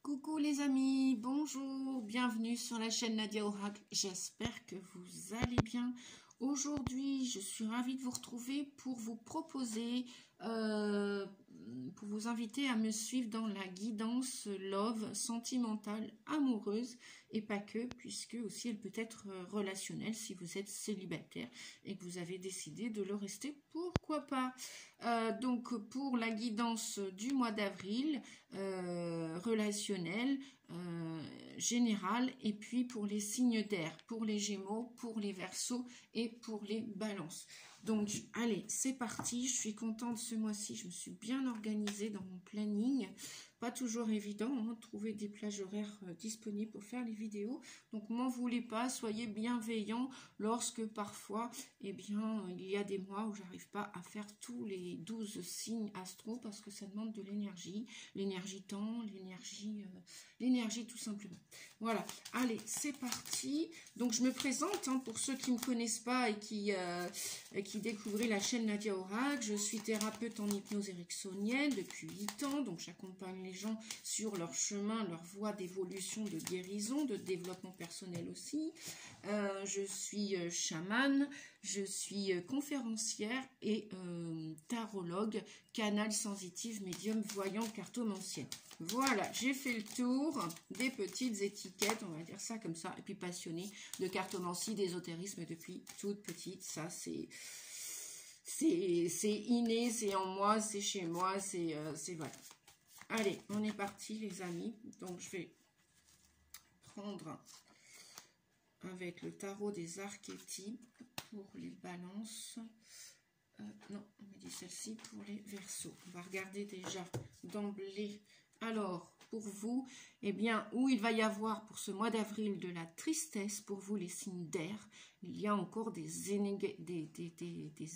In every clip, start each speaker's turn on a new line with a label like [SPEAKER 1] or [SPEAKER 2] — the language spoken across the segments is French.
[SPEAKER 1] Coucou les amis, bonjour, bienvenue sur la chaîne Nadia Oracle, j'espère que vous allez bien. Aujourd'hui, je suis ravie de vous retrouver pour vous proposer, pour vous inviter à me suivre dans la guidance love sentimentale amoureuse et pas que, puisque aussi elle peut être relationnelle si vous êtes célibataire et que vous avez décidé de le rester, pourquoi pas. Donc pour la guidance du mois d'avril, relationnelle, générale, et puis pour les signes d'air, pour les Gémeaux, pour les Verseaux et pour les Balances. Donc allez, c'est parti, je suis contente ce mois-ci, je me suis bien organisée dans mon planning. Pas toujours évident de trouver des plages horaires disponibles pour faire les vidéos. Donc m'en voulez pas, soyez bienveillants lorsque parfois, eh bien, il y a des mois où j'arrive pas à faire tous les 12 signes astro parce que ça demande de l'énergie temps, l'énergie tout simplement. Voilà, allez, c'est parti. Donc je me présente pour ceux qui ne me connaissent pas et qui découvrent la chaîne Nadia Oracle. Je suis thérapeute en hypnose ericksonienne depuis 8 ans, donc j'accompagne les gens sur leur chemin, leur voie d'évolution, de guérison, de développement personnel aussi. Je suis chamane, je suis conférencière et tarologue, canal sensitive, médium, voyant, cartomancienne. Voilà, j'ai fait le tour des petites étiquettes, on va dire ça comme ça, et puis passionnée de cartomancie, d'ésotérisme depuis toute petite. Ça, c'est inné, c'est en moi, c'est chez moi, c'est voilà. Allez, on est parti les amis. Donc je vais prendre avec le tarot des archétypes pour les balances. Non, on me dit celle-ci pour les Verseaux. On va regarder déjà d'emblée. Alors, pour vous, eh bien, où il va y avoir pour ce mois d'avril de la tristesse, pour vous les signes d'air, il y a encore des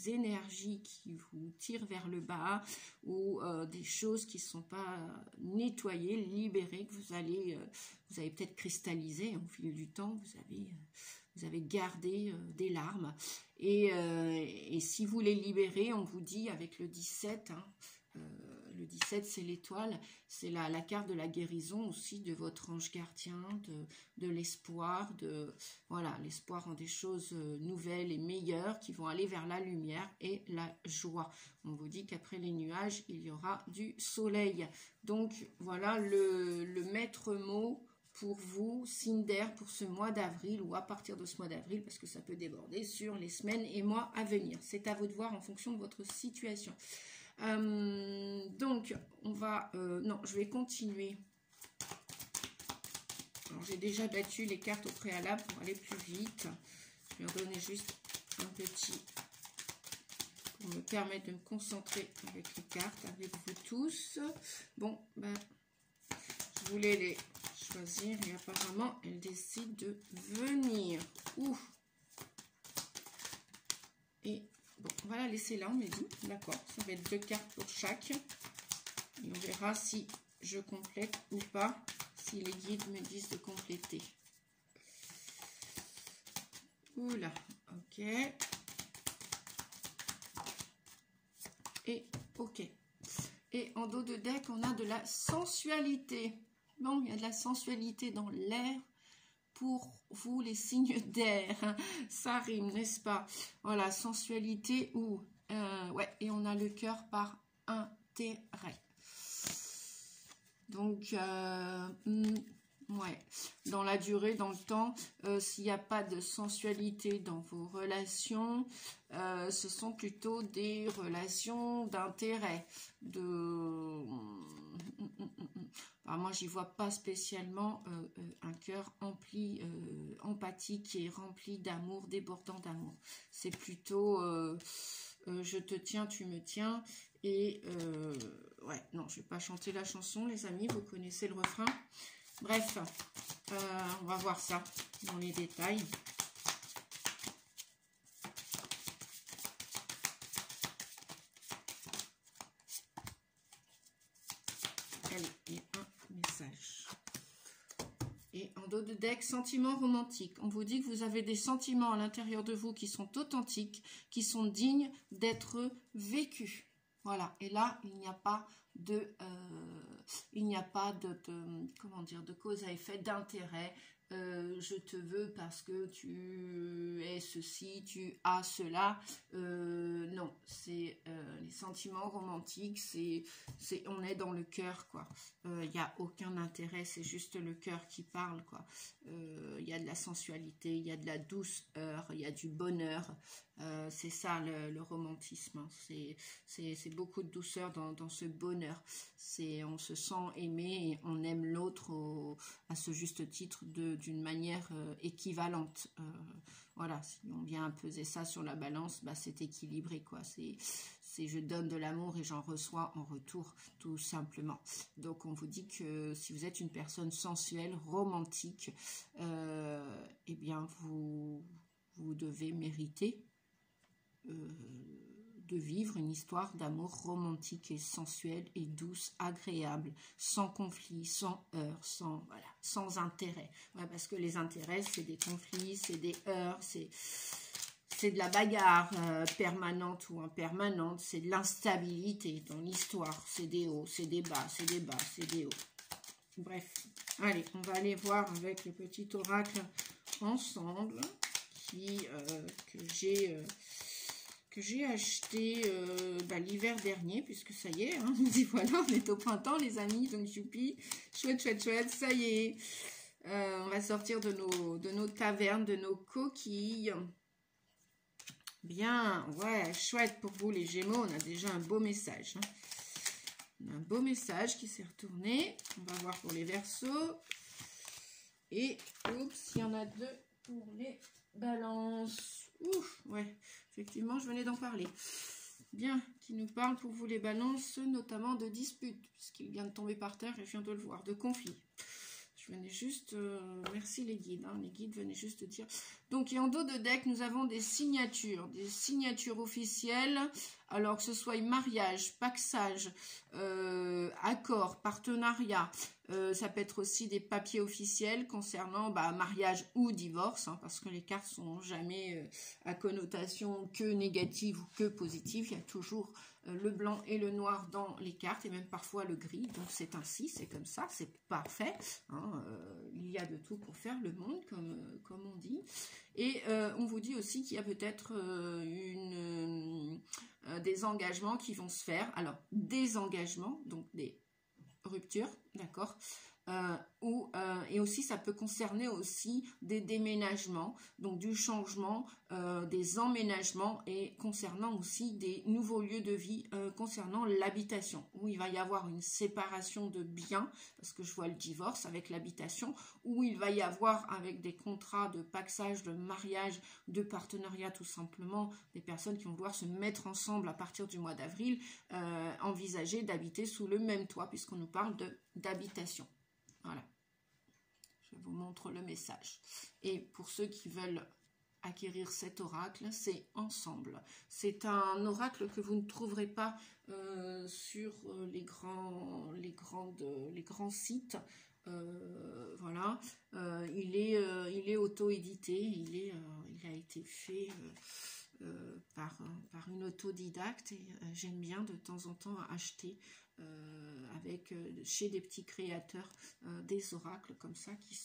[SPEAKER 1] énergies qui vous tirent vers le bas ou des choses qui ne sont pas nettoyées, libérées, que vous avez peut-être cristallisé au fil du temps, vous avez gardé des larmes. Et si vous les libérez, on vous dit avec le 17, le 17 c'est l'étoile, c'est la carte de la guérison aussi, de votre ange gardien, de l'espoir, voilà, l'espoir en des choses nouvelles et meilleures qui vont aller vers la lumière et la joie. On vous dit qu'après les nuages, il y aura du soleil. Donc voilà le maître mot pour vous, signe d'air, pour ce mois d'avril ou à partir de ce mois d'avril, parce que ça peut déborder sur les semaines et mois à venir. C'est à vous de voir en fonction de votre situation. Donc, on va... non, je vais continuer. Alors, j'ai déjà battu les cartes au préalable pour aller plus vite. Je vais en donner juste un petit... pour me permettre de me concentrer avec les cartes, avec vous tous. Bon, ben, je voulais les choisir et apparemment, elle décide de venir. Ouh. Et... bon, on va la laisser là, on me dit. D'accord, ça va être 2 cartes pour chaque. Et on verra si je complète ou pas, si les guides me disent de compléter. Oula, ok. Et ok. Et en dos de deck, on a de la sensualité. Bon, il y a de la sensualité dans l'air. Pour vous, les signes d'air, ça rime, n'est-ce pas? Voilà, sensualité ou... ouais, et on a le cœur par intérêt. Donc, ouais, dans la durée, dans le temps, s'il n'y a pas de sensualité dans vos relations, ce sont plutôt des relations d'intérêt, moi, j'y vois pas spécialement un cœur empli, empathique et rempli d'amour, débordant d'amour. C'est plutôt je te tiens, tu me tiens. Et ouais, non, je vais pas chanter la chanson, les amis, vous connaissez le refrain. Bref, on va voir ça dans les détails. Allez, et un message. Et en dos de deck, sentiments romantiques. On vous dit que vous avez des sentiments à l'intérieur de vous qui sont authentiques, qui sont dignes d'être vécus. Voilà, et là, il n'y a pas de Il n'y a pas comment dire, de cause à effet, d'intérêt. Je te veux parce que tu es ceci, tu as cela. Non, c'est les sentiments romantiques, on est dans le cœur, quoi. Il n'y a aucun intérêt, c'est juste le cœur qui parle, quoi. Il y a de la sensualité, il y a de la douceur, il y a du bonheur. C'est ça le romantisme, hein. C'est beaucoup de douceur dans ce bonheur. On se sent aimé et on aime l'autre à ce juste titre d'une manière équivalente. Voilà, si on vient peser ça sur la balance, bah, c'est équilibré, quoi. Je donne de l'amour et j'en reçois en retour, tout simplement. Donc on vous dit que si vous êtes une personne sensuelle, romantique, eh bien vous devez mériter de vivre une histoire d'amour romantique et sensuelle et douce, agréable, sans conflit, sans heurts, sans intérêt. Ouais, parce que les intérêts, c'est des conflits, c'est des heurts, c'est de la bagarre permanente ou impermanente, c'est de l'instabilité dans l'histoire, c'est des hauts, c'est des bas, c'est des bas, c'est des hauts. Bref, allez, on va aller voir avec le petit oracle ensemble que j'ai acheté l'hiver dernier, puisque ça y est, hein, voilà, on est au printemps les amis, donc youpi, chouette, chouette, chouette, ça y est, on va sortir de nos tavernes, de nos coquilles. Bien, ouais, chouette pour vous les Gémeaux, on a déjà un beau message, hein. On a un beau message qui s'est retourné, on va voir pour les Verseaux, et, oups, il y en a deux pour les Balances. Ouf, ouais, effectivement, je venais d'en parler. Bien, qui nous parle pour vous les Balances, notamment de disputes, puisqu'il vient de tomber par terre et je viens de le voir, de conflits. Je venais juste, merci les guides, hein, les guides venaient juste de dire. Donc, et en dos de deck, nous avons des signatures officielles, alors que ce soit mariage, paxage, accord, partenariat, ça peut être aussi des papiers officiels concernant mariage ou divorce, hein, parce que les cartes sont jamais à connotation que négative ou que positive, il y a toujours le blanc et le noir dans les cartes, et même parfois le gris, donc c'est ainsi, c'est comme ça, c'est parfait, hein, il y a de tout pour faire le monde, comme on dit, et on vous dit aussi qu'il y a peut-être des engagements qui vont se faire, alors des engagements, donc des ruptures, d'accord, et aussi ça peut concerner aussi des déménagements, donc du changement, des emménagements, et concernant aussi des nouveaux lieux de vie, concernant l'habitation, où il va y avoir une séparation de biens, parce que je vois le divorce avec l'habitation, où il va y avoir avec des contrats de paxage, de mariage, de partenariat tout simplement, des personnes qui vont vouloir se mettre ensemble à partir du mois d'avril, envisager d'habiter sous le même toit, puisqu'on nous parle d'habitation. Voilà, je vous montre le message. Et pour ceux qui veulent acquérir cet oracle, c'est ensemble. C'est un oracle que vous ne trouverez pas sur les grands sites. Voilà, il est auto-édité, il a été fait par une autodidacte, et j'aime bien de temps en temps acheter chez des petits créateurs des oracles comme ça qui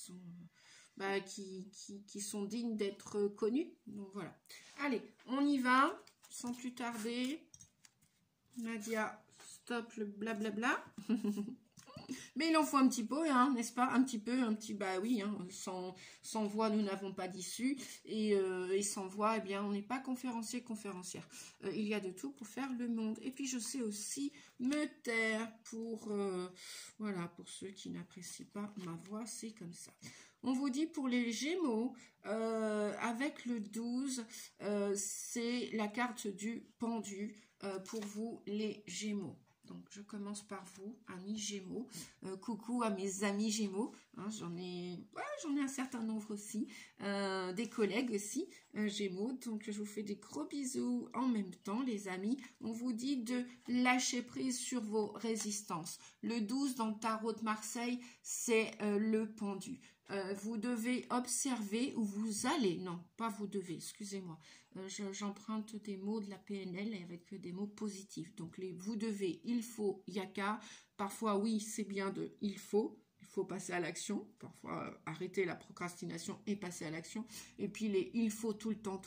[SPEAKER 1] sont dignes d'être connus. Donc voilà. Allez, on y va sans plus tarder. Nadia, stop le blablabla. Mais il en faut un petit peu, hein, n'est-ce pas? Bah oui, hein, sans voix, nous n'avons pas d'issue, et sans voix, eh bien, on n'est pas conférencière. Il y a de tout pour faire le monde. Et puis, je sais aussi me taire voilà, pour ceux qui n'apprécient pas ma voix, c'est comme ça. On vous dit pour les Gémeaux, avec le 12, c'est la carte du pendu pour vous les Gémeaux. Donc, je commence par vous, amis Gémeaux. Coucou à mes amis Gémeaux. Hein, j'en ai un certain nombre aussi. Des collègues aussi, Gémeaux. Donc, je vous fais des gros bisous en même temps, les amis. On vous dit de lâcher prise sur vos résistances. Le 12 dans le tarot de Marseille, c'est le pendu. Vous devez observer où vous allez. Non, pas vous devez, excusez-moi. J'emprunte des mots de la PNL avec des mots positifs. Donc, les vous devez, il faut, yaka, Parfois, oui, c'est bien de il faut passer à l'action. Parfois, arrêter la procrastination et passer à l'action. Et puis, les il faut tout le temps,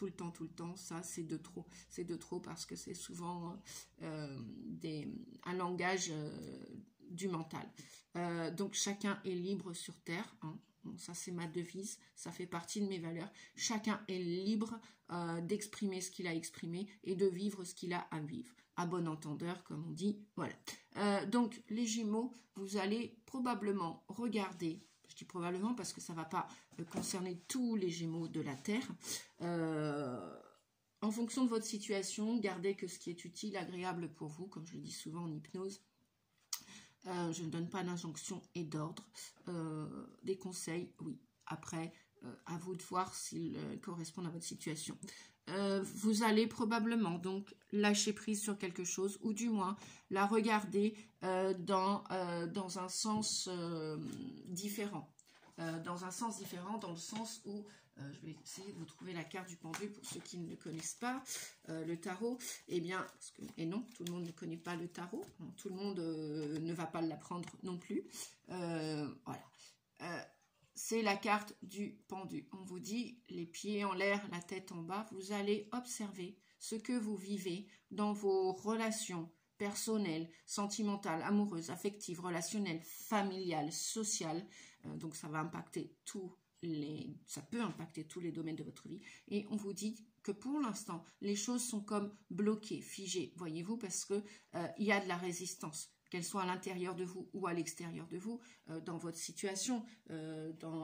[SPEAKER 1] ça, c'est de trop. C'est de trop parce que c'est souvent un langage du mental. Donc, chacun est libre sur Terre, hein. Bon, ça, c'est ma devise, ça fait partie de mes valeurs. Chacun est libre d'exprimer ce qu'il a exprimé et de vivre ce qu'il a à vivre. À bon entendeur, comme on dit. Voilà. Donc, les Gémeaux, vous allez probablement regarder, je dis probablement parce que ça ne va pas concerner tous les Gémeaux de la Terre, en fonction de votre situation, gardez que ce qui est utile, agréable pour vous, comme je le dis souvent en hypnose. Je ne donne pas d'injonction et d'ordre. Des conseils, oui. Après, à vous de voir s'ils correspondent à votre situation. Vous allez probablement donc lâcher prise sur quelque chose, ou du moins la regarder dans un sens différent. Dans un sens différent, dans le sens où, je vais essayer de vous trouver la carte du pendu pour ceux qui ne le connaissent pas, le tarot, eh bien, et non, tout le monde ne connaît pas le tarot, non, tout le monde ne va pas l'apprendre non plus, voilà. C'est la carte du pendu. On vous dit les pieds en l'air, la tête en bas, vous allez observer ce que vous vivez dans vos relations personnelles, sentimentales, amoureuses, affectives, relationnelles, familiales, sociales. Donc ça va impacter ça peut impacter tous les domaines de votre vie. Et on vous dit que pour l'instant, les choses sont comme bloquées, figées, voyez-vous, parce que il y a de la résistance, qu'elle soit à l'intérieur de vous ou à l'extérieur de vous, dans votre situation,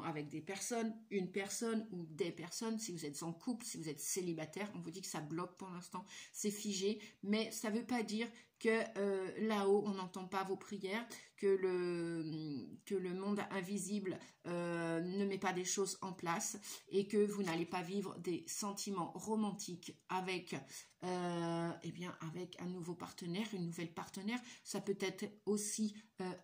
[SPEAKER 1] avec des personnes, une personne ou des personnes, si vous êtes en couple, si vous êtes célibataire, on vous dit que ça bloque pour l'instant, c'est figé, mais ça ne veut pas dire que là-haut, on n'entend pas vos prières, que le monde invisible ne met pas des choses en place et que vous n'allez pas vivre des sentiments romantiques avec un nouveau partenaire, une nouvelle partenaire. Ça peut être aussi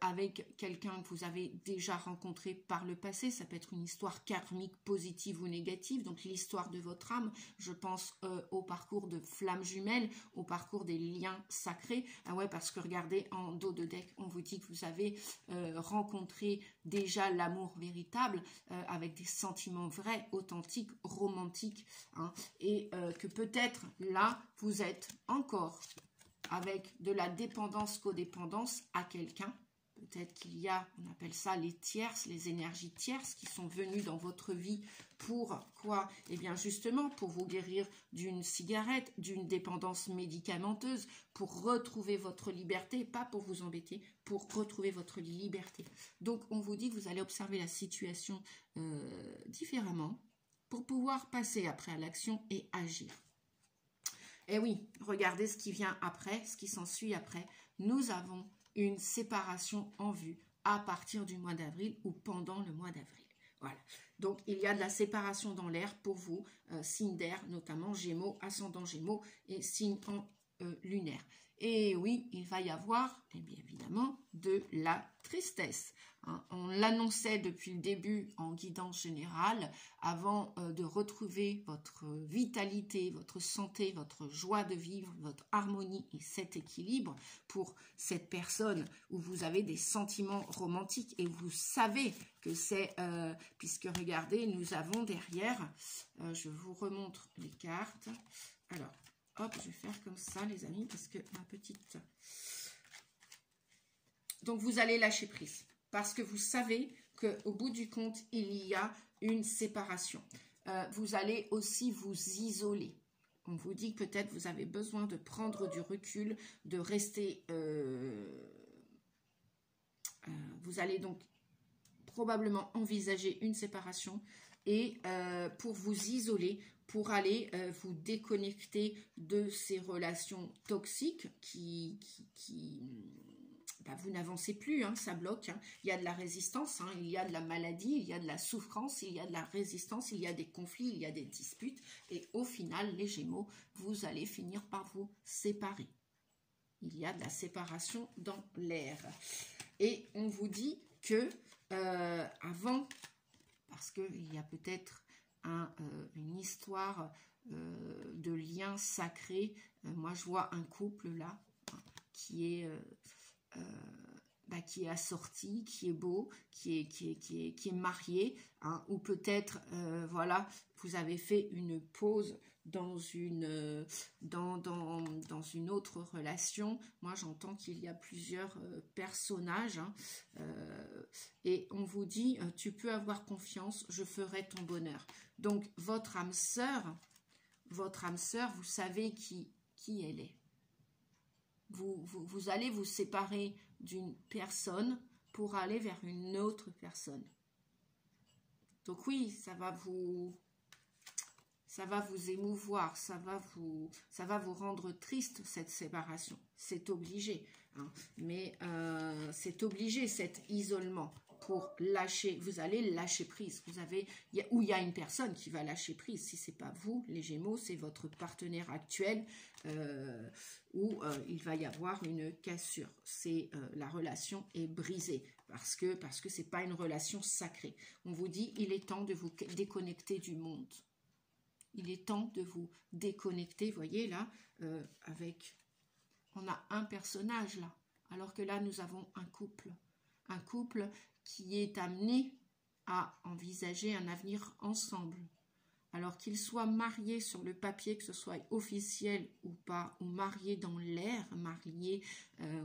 [SPEAKER 1] avec quelqu'un que vous avez déjà rencontré par le passé. Ça peut être une histoire karmique positive ou négative, donc l'histoire de votre âme. Je pense au parcours de flammes jumelles, au parcours des liens sacrés. Ah ouais, parce que regardez, en dos de deck, on vous dit que vous avez rencontré déjà l'amour véritable avec des sentiments vrais, authentiques, romantiques, hein, et que peut-être là, vous êtes encore avec de la dépendance, codépendance à quelqu'un. Peut-être qu'il y a, on appelle ça les tierces, les énergies tierces qui sont venues dans votre vie pour quoi? Eh bien justement pour vous guérir d'une cigarette, d'une dépendance médicamenteuse, pour retrouver votre liberté, pas pour vous embêter, pour retrouver votre liberté. Donc on vous dit que vous allez observer la situation différemment pour pouvoir passer après à l'action et agir. Et oui, regardez ce qui vient après, ce qui s'ensuit après. Nous avons une séparation en vue à partir du mois d'avril ou pendant le mois d'avril. Voilà. Donc, il y a de la séparation dans l'air pour vous, signe d'air, notamment Gémeaux, ascendant Gémeaux et signe en lunaire. Et oui, il va y avoir, eh bien évidemment, de la tristesse. Hein. On l'annonçait depuis le début en guidance générale, avant de retrouver votre vitalité, votre santé, votre joie de vivre, votre harmonie et cet équilibre pour cette personne où vous avez des sentiments romantiques et vous savez que c'est, puisque regardez, nous avons derrière, je vous remontre les cartes. Alors, hop, je vais faire comme ça, les amis, parce que ma petite... Donc, vous allez lâcher prise, parce que vous savez qu'au bout du compte, il y a une séparation. Vous allez aussi vous isoler. On vous dit que peut-être vous avez besoin de prendre du recul, de rester... vous allez donc probablement envisager une séparation et pour vous isoler, pour aller vous déconnecter de ces relations toxiques vous n'avancez plus, hein, ça bloque, hein. Il y a de la résistance, hein, il y a de la maladie, il y a de la souffrance, il y a de la résistance, il y a des conflits, il y a des disputes et au final, les Gémeaux, vous allez finir par vous séparer. Il y a de la séparation dans l'air. Et on vous dit que avant, parce qu'il y a peut-être une histoire de lien sacré, moi je vois un couple là qui est qui est assorti, qui est beau, qui est marié, hein, ou peut-être, voilà, vous avez fait une pause dans une autre relation. Moi, j'entends qu'il y a plusieurs personnages, hein, et on vous dit, tu peux avoir confiance, je ferai ton bonheur. Donc, votre âme sœur, vous savez qui elle est. Vous allez vous séparer d'une personne pour aller vers une autre personne. Donc oui, ça va vous émouvoir, ça va vous rendre triste, cette séparation. C'est obligé, hein. Mais c'est obligé, cet isolement. Pour lâcher, vous allez lâcher prise. Il y a une personne qui va lâcher prise. Si c'est pas vous, les Gémeaux, c'est votre partenaire actuel, où il va y avoir une cassure. La relation est brisée parce que c'est pas une relation sacrée. On vous dit, il est temps de vous déconnecter du monde. Il est temps de vous déconnecter. Voyez là, on a un personnage là, alors que là nous avons un couple qui est amené à envisager un avenir ensemble. Alors qu'ils soient mariés sur le papier, que ce soit officiel ou pas, ou mariés dans l'air, mariés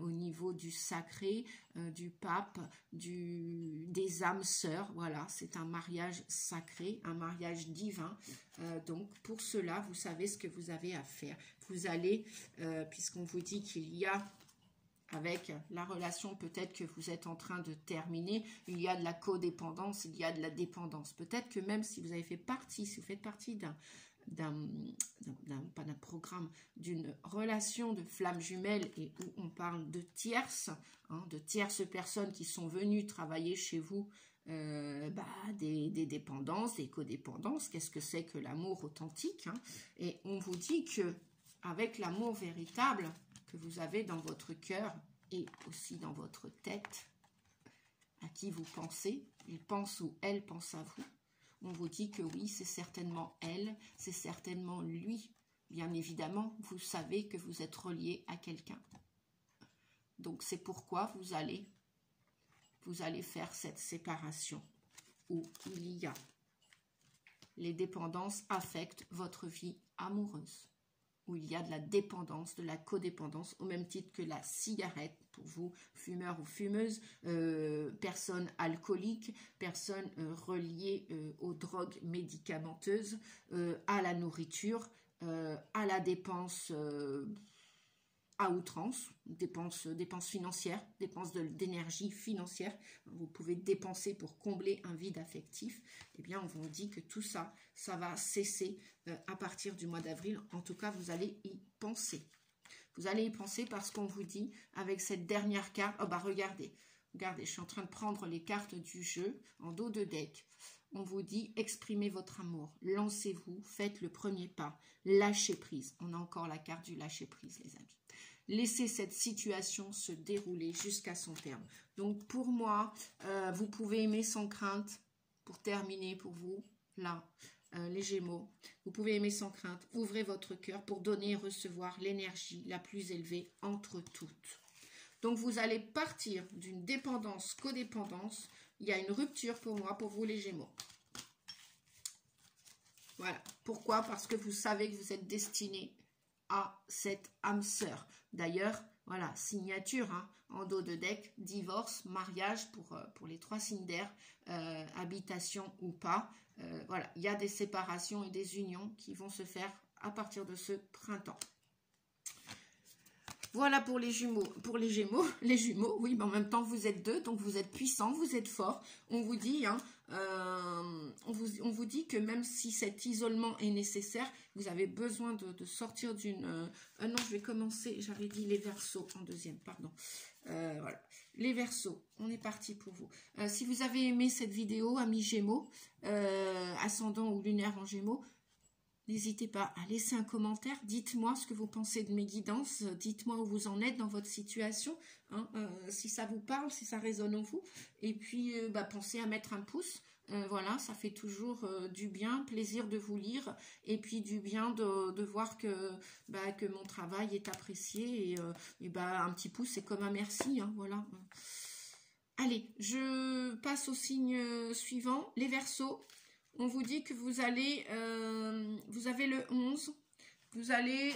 [SPEAKER 1] au niveau du sacré, du pape, des âmes sœurs, voilà, c'est un mariage sacré, un mariage divin. Donc pour cela, vous savez ce que vous avez à faire. Vous allez, puisqu'on vous dit qu'il y a, avec la relation peut-être que vous êtes en train de terminer, il y a de la codépendance, il y a de la dépendance. Peut-être que même si vous faites partie pas d'un programme, d'une relation de flamme jumelle, et où on parle de tierces, hein, de tierces personnes qui sont venues travailler chez vous, des dépendances, des codépendances. Qu'est-ce que c'est que l'amour authentique, hein? Et on vous dit que avec l'amour véritable que vous avez dans votre cœur et aussi dans votre tête, à qui vous pensez, il pense ou elle pense à vous, on vous dit que oui, c'est certainement elle, c'est certainement lui. Bien évidemment, vous savez que vous êtes relié à quelqu'un. Donc c'est pourquoi vous allez faire cette séparation où il y a les dépendances affectent votre vie amoureuse, où il y a de la dépendance, de la codépendance, au même titre que la cigarette, pour vous, fumeurs ou fumeuses, personnes alcooliques, personnes reliées aux drogues médicamenteuses, à la nourriture, à la dépense à outrance, dépenses financières, dépenses d'énergie financière. Vous pouvez dépenser pour combler un vide affectif. Eh bien, on vous dit que tout ça, ça va cesser à partir du mois d'avril. En tout cas, vous allez y penser. Vous allez y penser parce qu'on vous dit, avec cette dernière carte, oh bah regardez, je suis en train de prendre les cartes du jeu en dos de deck. On vous dit, exprimez votre amour, lancez-vous, faites le premier pas, lâchez prise. On a encore la carte du lâcher prise, les amis. Laissez cette situation se dérouler jusqu'à son terme. Donc pour moi, vous pouvez aimer sans crainte, pour terminer pour vous, là, les Gémeaux. Vous pouvez aimer sans crainte, ouvrez votre cœur pour donner et recevoir l'énergie la plus élevée entre toutes. Donc vous allez partir d'une dépendance, codépendance. Il y a une rupture pour moi, pour vous les Gémeaux. Voilà. Pourquoi? Parce que vous savez que vous êtes destinés à cette âme sœur. D'ailleurs, voilà, signature, hein, en dos de deck, divorce, mariage pour les 3 signes d'air, habitation ou pas. Voilà, il y a des séparations et des unions qui vont se faire à partir de ce printemps. Voilà pour les jumeaux, les jumeaux, oui, mais en même temps vous êtes 2, donc vous êtes puissants, vous êtes forts. On vous dit, hein, on vous dit que même si cet isolement est nécessaire, vous avez besoin de sortir d'une... non, je vais commencer, j'avais dit les Verseaux en deuxième, pardon. Voilà, les Verseaux, on est parti pour vous. Si vous avez aimé cette vidéo, amis Gémeaux, ascendant ou lunaire en Gémeaux, n'hésitez pas à laisser un commentaire, dites-moi ce que vous pensez de mes guidances, dites-moi où vous en êtes dans votre situation, hein, si ça vous parle, si ça résonne en vous, et puis pensez à mettre un pouce, voilà, ça fait toujours du bien, plaisir de vous lire, et puis du bien de voir que mon travail est apprécié, et un petit pouce c'est comme un merci, hein, voilà. Allez, je passe au signe suivant, les Verseaux. On vous dit que vous allez, vous avez le 11, vous allez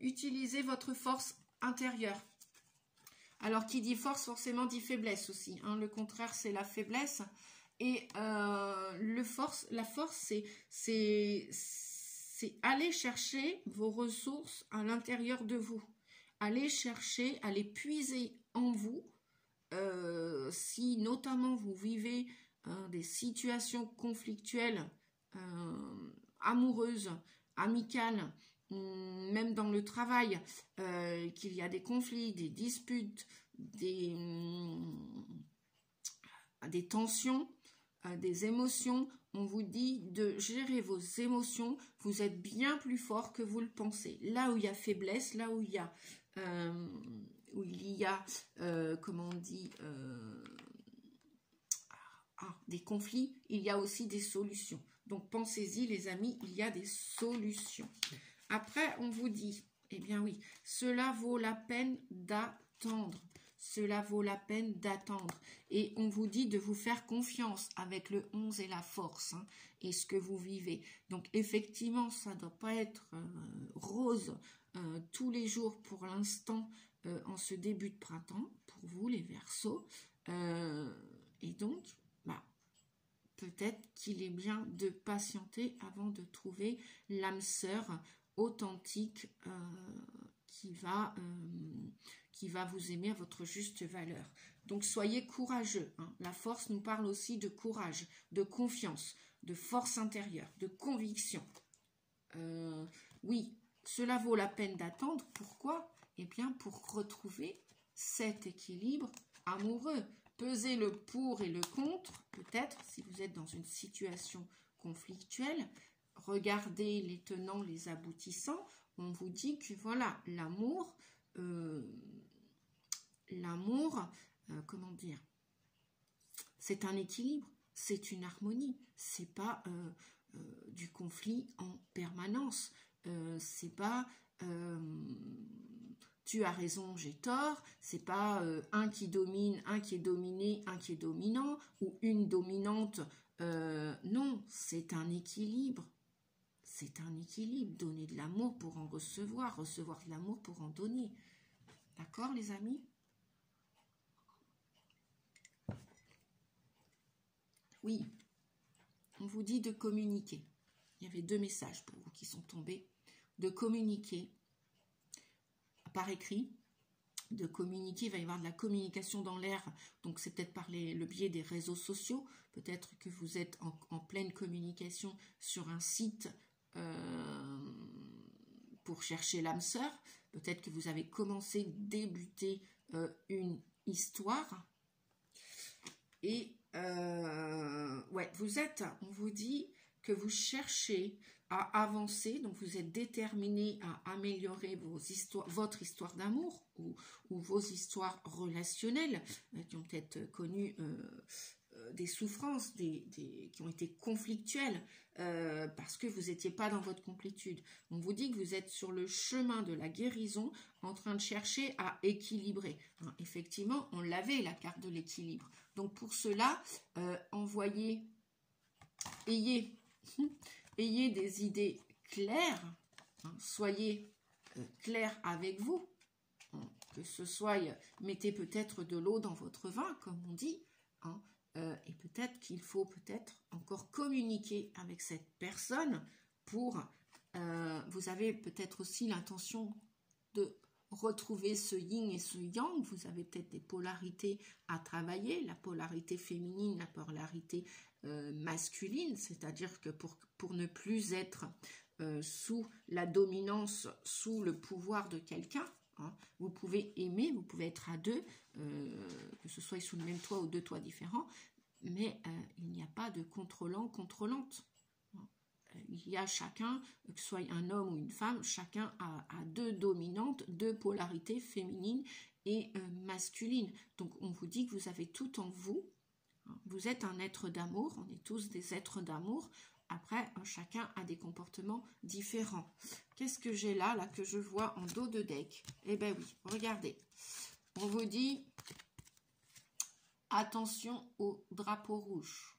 [SPEAKER 1] utiliser votre force intérieure. Alors, qui dit force, forcément dit faiblesse aussi. Hein. Le contraire, c'est la faiblesse. Et la force, c'est aller chercher vos ressources à l'intérieur de vous. Aller chercher, aller puiser en vous. Si notamment vous vivez des situations conflictuelles, amoureuses, amicales, même dans le travail, qu'il y a des conflits, des disputes, des tensions, des émotions, on vous dit de gérer vos émotions, vous êtes bien plus fort que vous le pensez. Là où il y a faiblesse, là où il y a comment on dit, des conflits, il y a aussi des solutions. Donc pensez-y les amis, il y a des solutions. Après on vous dit, eh bien oui, cela vaut la peine d'attendre. Cela vaut la peine d'attendre. Et on vous dit de vous faire confiance avec le 11 et la force, hein, et ce que vous vivez. Donc effectivement, ça ne doit pas être rose tous les jours pour l'instant en ce début de printemps, pour vous les Verseaux. Et donc, peut-être qu'il est bien de patienter avant de trouver l'âme sœur authentique qui va vous aimer à votre juste valeur. Donc soyez courageux. Hein. La force nous parle aussi de courage, de confiance, de force intérieure, de conviction. Oui, cela vaut la peine d'attendre. Pourquoi? Eh bien pour retrouver cet équilibre amoureux. Pesez le pour et le contre, peut-être, si vous êtes dans une situation conflictuelle. Regardez les tenants, les aboutissants. On vous dit que voilà, l'amour, comment dire, c'est un équilibre, c'est une harmonie, c'est pas du conflit en permanence, c'est pas tu as raison, j'ai tort, c'est pas un qui domine, un qui est dominé, un qui est dominant, ou une dominante, non, c'est un équilibre. C'est un équilibre, donner de l'amour pour en recevoir, recevoir de l'amour pour en donner. D'accord, les amis? Oui, on vous dit de communiquer. Il y avait 2 messages pour vous qui sont tombés. De communiquer par écrit, de communiquer, il va y avoir de la communication dans l'air, donc c'est peut-être par le biais des réseaux sociaux, peut-être que vous êtes en pleine communication sur un site pour chercher l'âme sœur, peut-être que vous avez commencé, débuté une histoire, et ouais, on vous dit que vous cherchez à avancer, donc vous êtes déterminé à améliorer votre histoire d'amour ou vos histoires relationnelles qui ont peut-être connu des souffrances, qui ont été conflictuelles parce que vous n'étiez pas dans votre complétude. On vous dit que vous êtes sur le chemin de la guérison en train de chercher à équilibrer. Hein, effectivement, on l'avait la carte de l'équilibre. Donc pour cela, ayez des idées claires, hein, soyez clair avec vous, hein, que ce soit, mettez peut-être de l'eau dans votre vin, comme on dit, hein, et peut-être qu'il faut peut-être encore communiquer avec cette personne pour, vous avez peut-être aussi l'intention de retrouver ce yin et ce yang, vous avez peut-être des polarités à travailler, la polarité féminine, la polarité masculine, c'est-à-dire que pour ne plus être sous la dominance, sous le pouvoir de quelqu'un, hein, vous pouvez aimer, vous pouvez être à deux, que ce soit sous le même toit ou deux toits différents, mais il n'y a pas de contrôlant, contrôlante. Il y a chacun, que ce soit un homme ou une femme, chacun a deux dominantes, deux polarités féminines et masculines. Donc on vous dit que vous avez tout en vous. Vous êtes un être d'amour, on est tous des êtres d'amour. Après, chacun a des comportements différents. Qu'est-ce que j'ai là que je vois en dos de deck? Eh bien oui, regardez. On vous dit attention au drapeau rouge.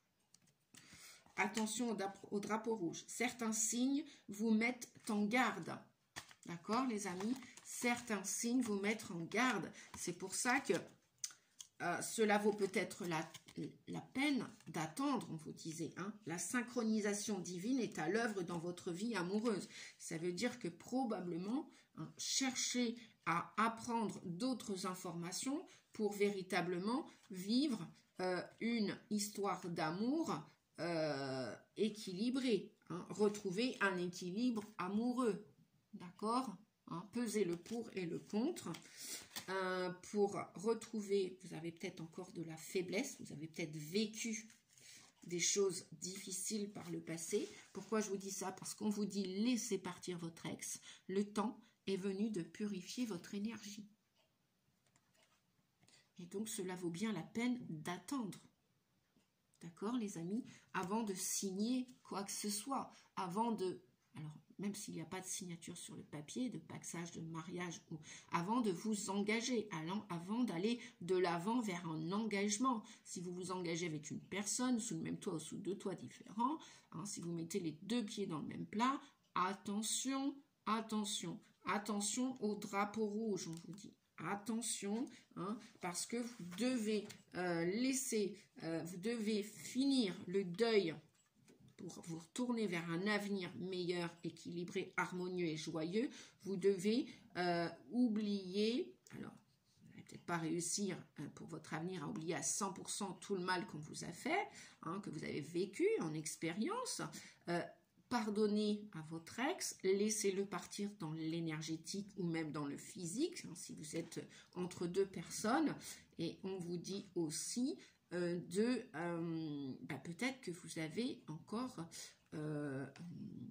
[SPEAKER 1] Attention au drapeau rouge. Certains signes vous mettent en garde. D'accord, les amis? Certains signes vous mettent en garde. C'est pour ça que cela vaut peut-être la peine d'attendre, on vous disait. Hein. La synchronisation divine est à l'œuvre dans votre vie amoureuse. Ça veut dire que probablement, hein, cherchez à apprendre d'autres informations pour véritablement vivre une histoire d'amour équilibrée. Hein. Retrouver un équilibre amoureux. D'accord? Hein, peser le pour et le contre pour retrouver, vous avez peut-être encore de la faiblesse, vous avez peut-être vécu des choses difficiles par le passé. Pourquoi je vous dis ça? Parce qu'on vous dit laissez partir votre ex, le temps est venu de purifier votre énergie. Et donc cela vaut bien la peine d'attendre. D'accord les amis? Avant de signer quoi que ce soit, avant de... Alors, même s'il n'y a pas de signature sur le papier, de paxage, de mariage, ou avant de vous engager, avant d'aller de l'avant vers un engagement. Si vous vous engagez avec une personne, sous le même toit ou sous deux toits différents, hein, si vous mettez les deux pieds dans le même plat, attention, attention, attention au drapeau rouge, on vous dit. Attention, hein, parce que vous devez vous devez finir le deuil pour vous retourner vers un avenir meilleur, équilibré, harmonieux et joyeux. Vous devez oublier, alors vous n'allez peut-être pas réussir pour votre avenir à oublier à 100% tout le mal qu'on vous a fait, hein, que vous avez vécu en expérience. Pardonnez à votre ex, laissez-le partir dans l'énergétique ou même dans le physique, hein, si vous êtes entre deux personnes. Et on vous dit aussi peut-être que vous avez encore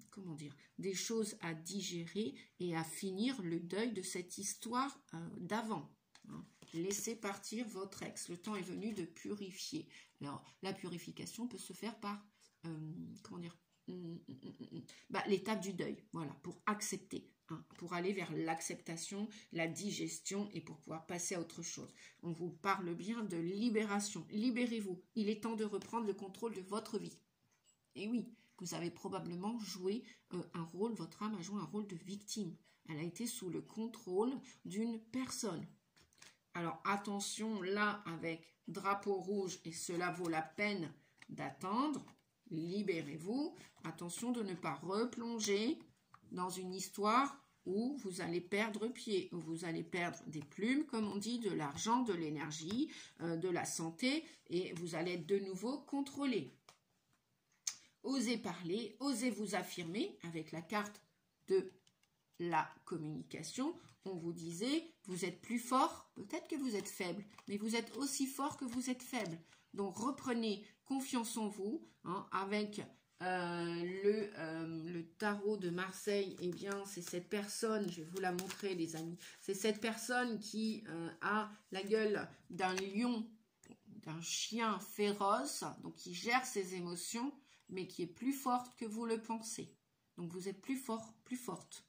[SPEAKER 1] comment dire, des choses à digérer et à finir le deuil de cette histoire d'avant. Hein. Laissez partir votre ex. Le temps est venu de purifier. Alors, la purification peut se faire par comment dire, l'étape du deuil, voilà, pour accepter, hein, pour aller vers l'acceptation, la digestion et pour pouvoir passer à autre chose. On vous parle bien de libération. Libérez-vous. Il est temps de reprendre le contrôle de votre vie. Et oui, vous avez probablement joué un rôle, votre âme a joué un rôle de victime. Elle a été sous le contrôle d'une personne. Alors attention là avec drapeau rouge et cela vaut la peine d'attendre. Libérez-vous. Attention de ne pas replonger dans une histoire où vous allez perdre pied, où vous allez perdre des plumes, comme on dit, de l'argent, de l'énergie, de la santé, et vous allez être de nouveau contrôlé. Osez parler, osez vous affirmer avec la carte de la communication. On vous disait, vous êtes plus fort, peut-être que vous êtes faible, mais vous êtes aussi fort que vous êtes faible. Donc reprenez confiance en vous, hein, avec le tarot de Marseille. Eh bien, c'est cette personne, je vais vous la montrer les amis, c'est cette personne qui a la gueule d'un lion, d'un chien féroce, donc qui gère ses émotions, mais qui est plus forte que vous le pensez. Donc vous êtes plus fort, plus forte.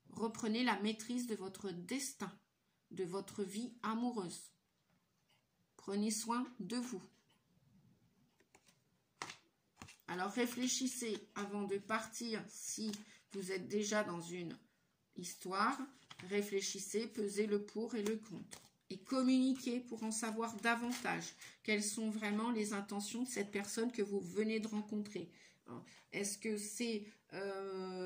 [SPEAKER 1] Reprenez la maîtrise de votre destin, de votre vie amoureuse. Prenez soin de vous. Alors réfléchissez avant de partir si vous êtes déjà dans une histoire. Réfléchissez, pesez le pour et le contre. Et communiquez pour en savoir davantage. Quelles sont vraiment les intentions de cette personne que vous venez de rencontrer? Est-ce que c'est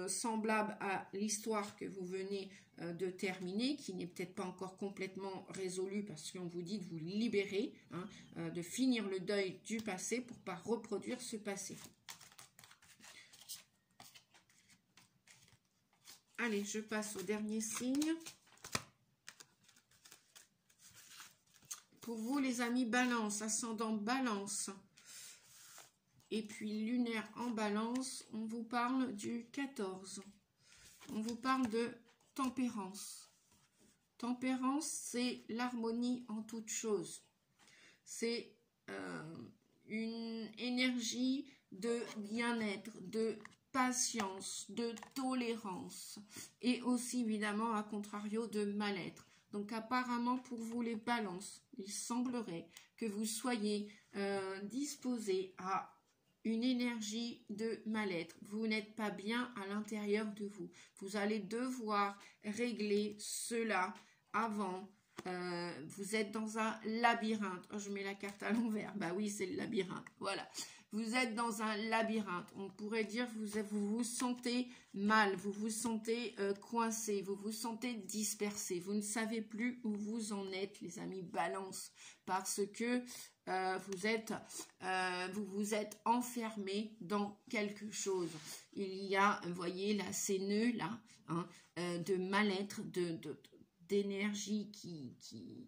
[SPEAKER 1] semblable à l'histoire que vous venez de terminer, qui n'est peut-être pas encore complètement résolue parce qu'on vous dit de vous libérer, hein, de finir le deuil du passé pour ne pas reproduire ce passé? Allez, je passe au dernier signe. Pour vous, les amis, Balance, ascendant Balance, et puis lunaire en Balance, on vous parle du 14. On vous parle de tempérance. Tempérance, c'est l'harmonie en toute chose. C'est une énergie de bien-être, de patience, de tolérance, et aussi évidemment, à contrario, de mal-être. Donc apparemment pour vous les balances, il semblerait que vous soyez disposés à une énergie de mal-être. Vous n'êtes pas bien à l'intérieur de vous. Vous allez devoir régler cela avant. Vous êtes dans un labyrinthe. Oh, je mets la carte à l'envers. Bah oui, c'est le labyrinthe. Voilà. Vous êtes dans un labyrinthe. On pourrait dire que vous vous sentez mal, vous vous sentez coincé, vous vous sentez dispersé. Vous ne savez plus où vous en êtes, les amis Balance, parce que vous vous êtes enfermé dans quelque chose. Il y a, vous voyez, là, ces nœuds là, hein, de mal-être, d'énergie qui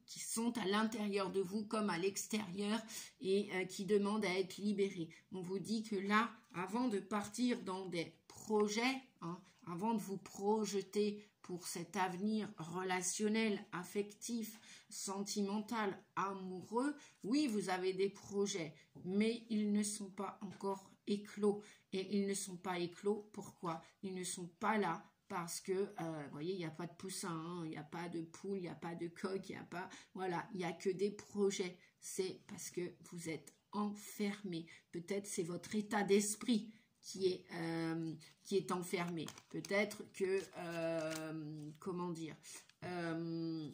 [SPEAKER 1] sont à l'intérieur de vous comme à l'extérieur et qui demandent à être libérés. On vous dit que là, avant de partir dans des projets, hein, avant de vous projeter pour cet avenir relationnel, affectif, sentimental, amoureux, oui, vous avez des projets, mais ils ne sont pas encore éclos. Et ils ne sont pas éclos, pourquoi? Ils ne sont pas là parce que, vous voyez, il n'y a pas de poussin, hein, il n'y a pas de poule, il n'y a pas de coq, il n'y a pas, voilà, il n'y a que des projets. C'est parce que vous êtes enfermé. Peut-être c'est votre état d'esprit qui est enfermé. Peut-être que, comment dire, on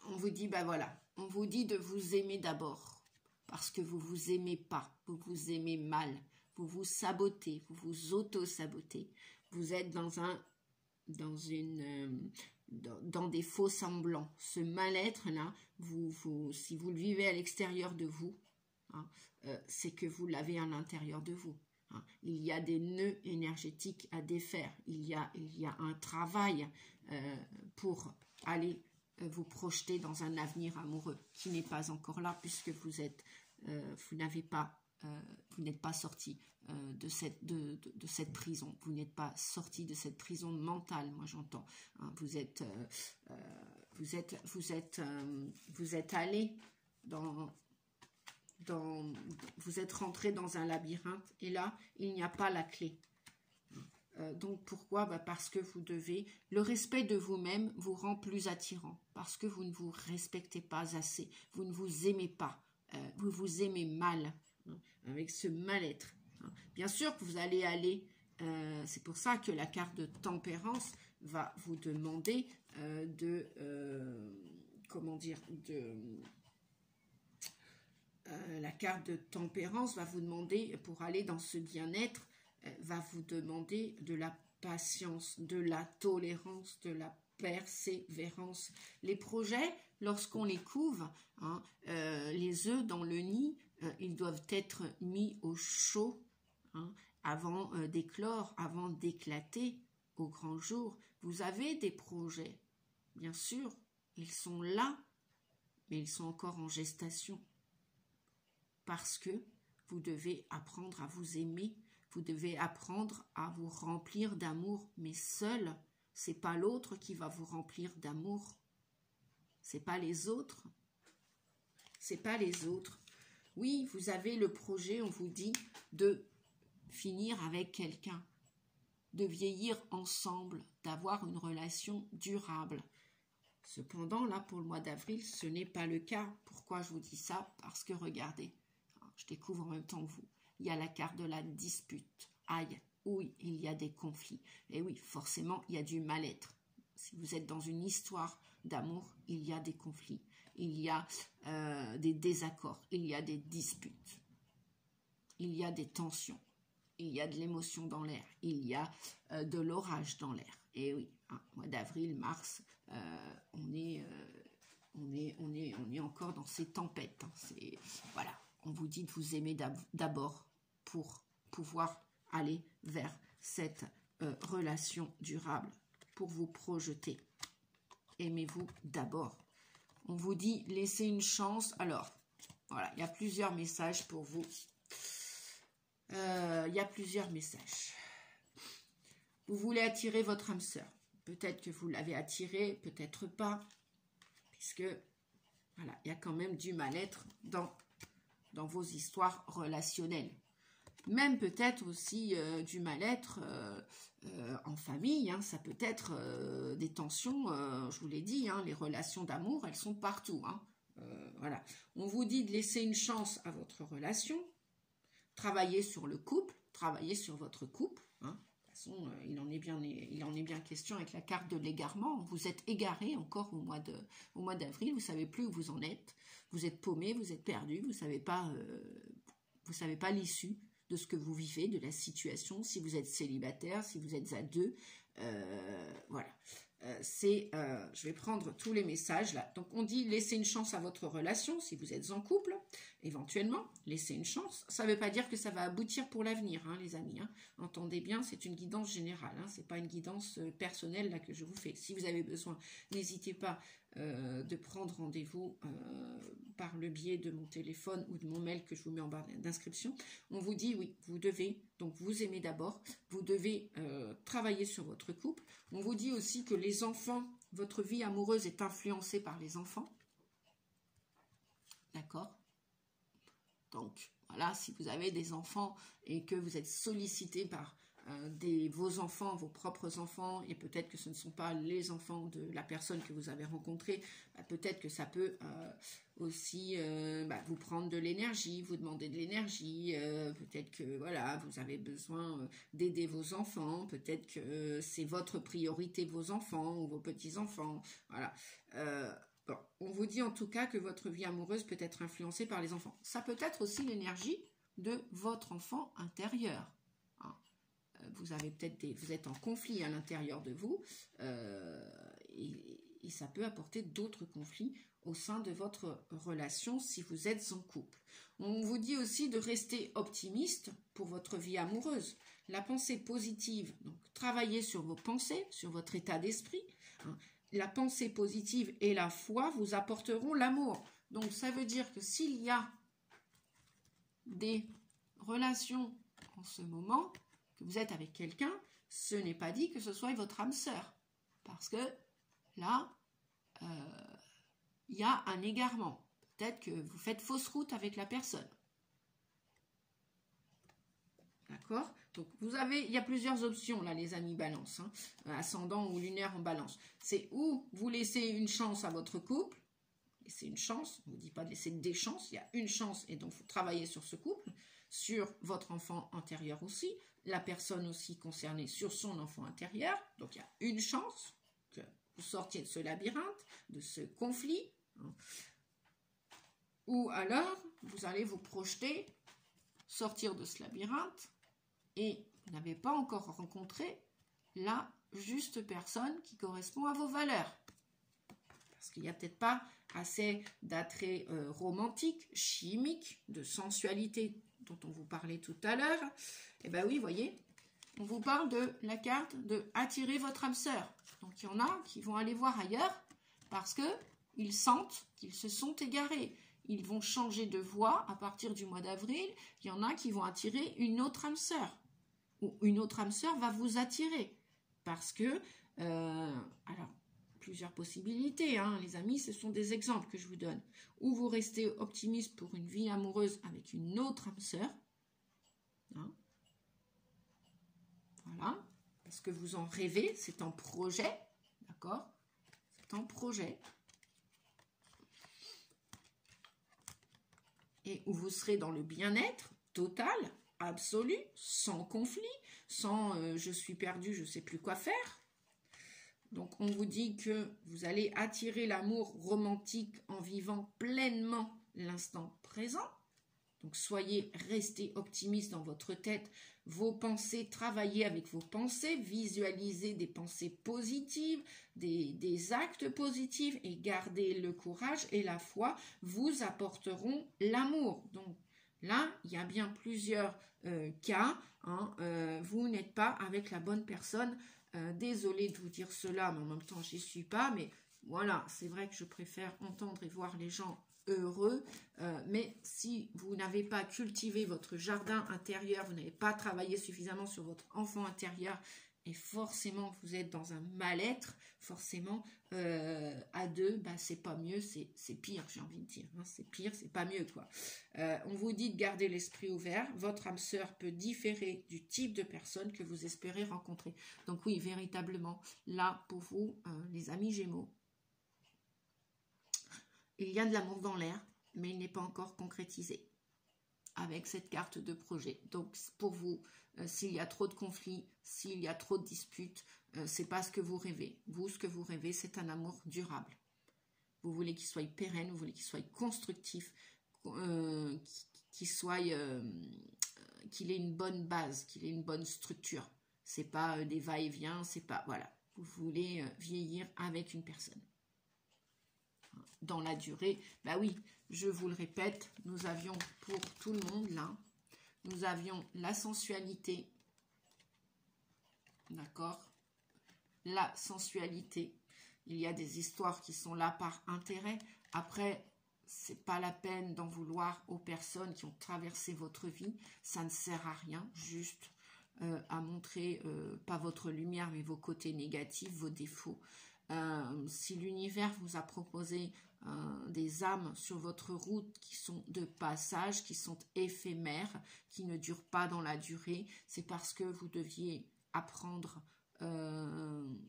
[SPEAKER 1] vous dit, bah voilà, on vous dit de vous aimer d'abord, parce que vous vous aimez pas, vous vous aimez mal, vous vous sabotez, vous vous auto-sabotez. Vous êtes dans des faux semblants. Ce mal-être-là, si vous le vivez à l'extérieur de vous, hein, c'est que vous l'avez à l'intérieur de vous. Hein. Il y a des nœuds énergétiques à défaire. Il y a un travail pour aller vous projeter dans un avenir amoureux qui n'est pas encore là puisque vous n'êtes pas sorti de cette prison. Vous n'êtes pas sorti de cette prison mentale, moi j'entends. Hein, vous êtes allé vous êtes rentré dans un labyrinthe et là, il n'y a pas la clé. Donc pourquoi? Parce que le respect de vous-même vous rend plus attirant, parce que vous ne vous respectez pas assez, vous ne vous aimez pas, vous vous aimez mal, hein, avec ce mal-être. Hein. Bien sûr que vous allez aller, c'est pour ça que la carte de tempérance va vous demander la carte de tempérance va vous demander, pour aller dans ce bien-être, va vous demander de la patience, de la tolérance, de la persévérance. Les projets, lorsqu'on les couve, hein, les œufs dans le nid, ils doivent être mis au chaud, hein, avant d'éclore, avant d'éclater au grand jour. Vous avez des projets, bien sûr, ils sont là, mais ils sont encore en gestation. Parce que vous devez apprendre à vous aimer, vous devez apprendre à vous remplir d'amour, mais seul, c'est pas l'autre qui va vous remplir d'amour. C'est pas les autres. C'est pas les autres. Oui, vous avez le projet, on vous dit, de finir avec quelqu'un, de vieillir ensemble, d'avoir une relation durable. Cependant, là, pour le mois d'avril, ce n'est pas le cas. Pourquoi je vous dis ça? Parce que regardez, je découvre en même temps que vous. Il y a la carte de la dispute. Aïe, oui, il y a des conflits. Et oui, forcément, il y a du mal-être. Si vous êtes dans une histoire d'amour, il y a des conflits. Il y a des désaccords. Il y a des disputes. Il y a des tensions. Il y a de l'émotion dans l'air. Il y a de l'orage dans l'air. Et oui, hein, mois d'avril, mars, on est encore dans ces tempêtes. Hein. Voilà. On vous dit de vous aimer d'abord pour pouvoir aller vers cette relation durable, pour vous projeter. Aimez-vous d'abord. On vous dit laissez une chance. Alors, voilà, il y a plusieurs messages pour vous. Il y a plusieurs messages. Vous voulez attirer votre âme sœur. Peut-être que vous l'avez attirée, peut-être pas. Puisque, voilà, il y a quand même du mal-être dans vos histoires relationnelles. même peut-être aussi du mal-être en famille, hein, ça peut être des tensions, je vous l'ai dit, hein, les relations d'amour, elles sont partout. Hein. Voilà. On vous dit de laisser une chance à votre relation, travailler sur le couple, travailler sur votre couple. Hein. De toute façon, il en est bien question avec la carte de l'égarement. Vous êtes égaré encore au mois d'avril, vous ne savez plus où vous en êtes. Vous êtes paumé, vous êtes perdu, vous ne savez pas l'issue de ce que vous vivez, de la situation, si vous êtes célibataire, si vous êtes à deux. Voilà. Je vais prendre tous les messages là. Donc on dit laissez une chance à votre relation si vous êtes en couple, éventuellement, laissez une chance. Ça ne veut pas dire que ça va aboutir pour l'avenir, hein, les amis. Hein. Entendez bien, c'est une guidance générale, hein, ce n'est pas une guidance personnelle là, que je vous fais. Si vous avez besoin, n'hésitez pas de prendre rendez-vous par le biais de mon téléphone ou de mon mail que je vous mets en barre d'inscription. On vous dit oui, vous devez, donc vous aimez d'abord, vous devez travailler sur votre couple. On vous dit aussi que les enfants, votre vie amoureuse est influencée par les enfants. D'accord? Donc, voilà, si vous avez des enfants et que vous êtes sollicité par vos enfants, vos propres enfants, et peut-être que ce ne sont pas les enfants de la personne que vous avez rencontrée, peut-être que ça peut aussi vous prendre de l'énergie, vous demander de l'énergie, peut-être que voilà, vous avez besoin d'aider vos enfants, peut-être que c'est votre priorité, vos enfants ou vos petits-enfants, voilà. Bon, on vous dit en tout cas que votre vie amoureuse peut être influencée par les enfants. Ça peut être aussi l'énergie de votre enfant intérieur. Hein. Vous êtes en conflit à l'intérieur de vous et ça peut apporter d'autres conflits au sein de votre relation si vous êtes en couple. On vous dit aussi de rester optimiste pour votre vie amoureuse. La pensée positive, donc travaillez sur vos pensées, sur votre état d'esprit. Hein. La pensée positive et la foi vous apporteront l'amour. Donc, ça veut dire que s'il y a des relations en ce moment, que vous êtes avec quelqu'un, ce n'est pas dit que ce soit votre âme sœur. Parce que là, il y a un égarement. Peut-être que vous faites fausse route avec la personne. D'accord? Donc, il y a plusieurs options, là, les amis balance, hein, ascendant ou lunaire en balance. C'est où vous laissez une chance à votre couple, laissez une chance, on ne vous dit pas de laisser des chances, il y a une chance et donc il faut travailler sur ce couple, sur votre enfant intérieur aussi, la personne aussi concernée sur son enfant intérieur, donc il y a une chance que vous sortiez de ce labyrinthe, de ce conflit, hein, ou alors vous allez vous projeter, sortir de ce labyrinthe, et vous n'avez pas encore rencontré la juste personne qui correspond à vos valeurs. Parce qu'il n'y a peut-être pas assez d'attrait romantique, chimique, de sensualité dont on vous parlait tout à l'heure. Et bien oui, voyez, on vous parle de la carte de attirer votre âme sœur. Donc il y en a qui vont aller voir ailleurs parce qu'ils sentent qu'ils se sont égarés. Ils vont changer de voie à partir du mois d'avril. Il y en a qui vont attirer une autre âme sœur. Ou une autre âme sœur va vous attirer. Parce que, alors, plusieurs possibilités, hein, les amis, ce sont des exemples que je vous donne. Ou vous restez optimiste pour une vie amoureuse avec une autre âme sœur. Hein. Voilà. Parce que vous en rêvez, c'est en projet. D'accord? C'est en projet. Et où vous serez dans le bien-être total, absolu, sans conflit, sans je suis perdu, je ne sais plus quoi faire. Donc on vous dit que vous allez attirer l'amour romantique en vivant pleinement l'instant présent. Donc restez optimiste dans votre tête, vos pensées, travaillez avec vos pensées, visualisez des pensées positives, des actes positifs et gardez le courage et la foi vous apporteront l'amour. Donc là, il y a bien plusieurs cas, hein, vous n'êtes pas avec la bonne personne. Désolée de vous dire cela, mais en même temps, j'y suis pas. Mais voilà, c'est vrai que je préfère entendre et voir les gens heureux. Mais si vous n'avez pas cultivé votre jardin intérieur, vous n'avez pas travaillé suffisamment sur votre enfant intérieur, Et forcément, vous êtes dans un mal-être, forcément, à deux, bah, c'est pas mieux, c'est pire, j'ai envie de dire. Hein, c'est pire, c'est pas mieux, quoi. On vous dit de garder l'esprit ouvert. Votre âme sœur peut différer du type de personne que vous espérez rencontrer. Donc oui, véritablement, là, pour vous, les amis Gémeaux, il y a de l'amour dans l'air, mais il n'est pas encore concrétisé avec cette carte de projet. Donc pour vous, s'il y a trop de conflits, s'il y a trop de disputes, c'est pas ce que vous rêvez. Vous, ce que vous rêvez, c'est un amour durable. Vous voulez qu'il soit pérenne, vous voulez qu'il soit constructif, qu'il ait une bonne base, qu'il ait une bonne structure. C'est pas des va-et-vient, c'est pas... Voilà. Vous voulez vieillir avec une personne. Dans la durée, bah oui, je vous le répète, nous avions pour tout le monde là, nous avions la sensualité, d'accord, la sensualité. Il y a des histoires qui sont là par intérêt. Après, c'est pas la peine d'en vouloir aux personnes qui ont traversé votre vie. Ça ne sert à rien, juste à montrer pas votre lumière, mais vos côtés négatifs, vos défauts. Si l'univers vous a proposé des âmes sur votre route qui sont de passage, qui sont éphémères, qui ne durent pas dans la durée, c'est parce que vous deviez apprendre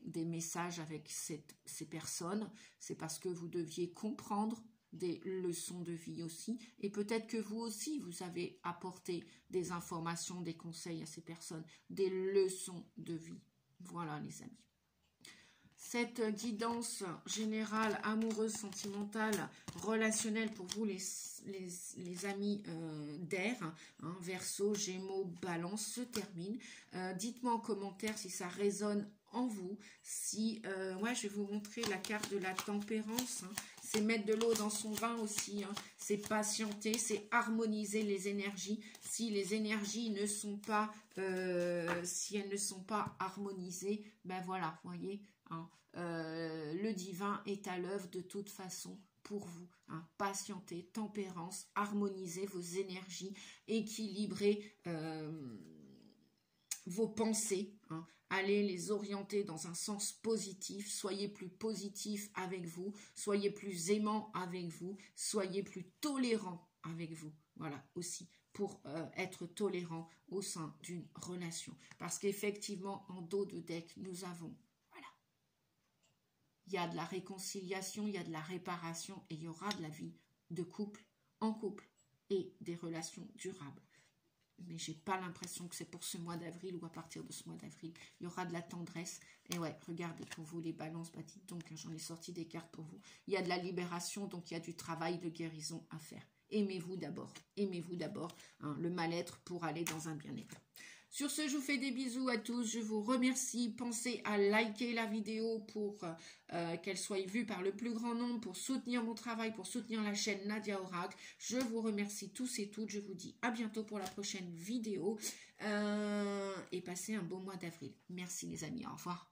[SPEAKER 1] des messages avec ces personnes, c'est parce que vous deviez comprendre des leçons de vie aussi, et peut-être que vous aussi, vous avez apporté des informations, des conseils à ces personnes, des leçons de vie. Voilà les amis. Cette guidance générale, amoureuse, sentimentale, relationnelle pour vous les amis d'air, hein, Verseau, Gémeaux, Balance, se termine. Dites-moi en commentaire si ça résonne en vous. Si, ouais, je vais vous montrer la carte de la tempérance. Hein. C'est mettre de l'eau dans son vin aussi. Hein. C'est patienter, c'est harmoniser les énergies. Si les énergies ne sont pas, si elles ne sont pas harmonisées, ben voilà, vous voyez. Hein, le divin est à l'œuvre de toute façon pour vous. Hein, patientez, tempérance, harmonisez vos énergies, équilibrez vos pensées, hein, allez les orienter dans un sens positif, soyez plus positif avec vous, soyez plus aimant avec vous, soyez plus tolérant avec vous. Voilà, aussi pour être tolérant au sein d'une relation. Parce qu'effectivement, en dos de deck, nous avons il y a de la réconciliation, il y a de la réparation et il y aura de la vie de couple en couple et des relations durables. Mais j'ai pas l'impression que c'est pour ce mois d'avril ou à partir de ce mois d'avril. Il y aura de la tendresse. Et ouais, regardez pour vous les balances, bah dites donc, hein, j'en ai sorti des cartes pour vous. Il y a de la libération, donc il y a du travail de guérison à faire. Aimez-vous d'abord, hein, le mal-être pour aller dans un bien-être. Sur ce, je vous fais des bisous à tous, je vous remercie. Pensez à liker la vidéo pour qu'elle soit vue par le plus grand nombre, pour soutenir mon travail, pour soutenir la chaîne Nadia Oracle. Je vous remercie tous et toutes. Je vous dis à bientôt pour la prochaine vidéo et passez un beau mois d'avril. Merci les amis, au revoir.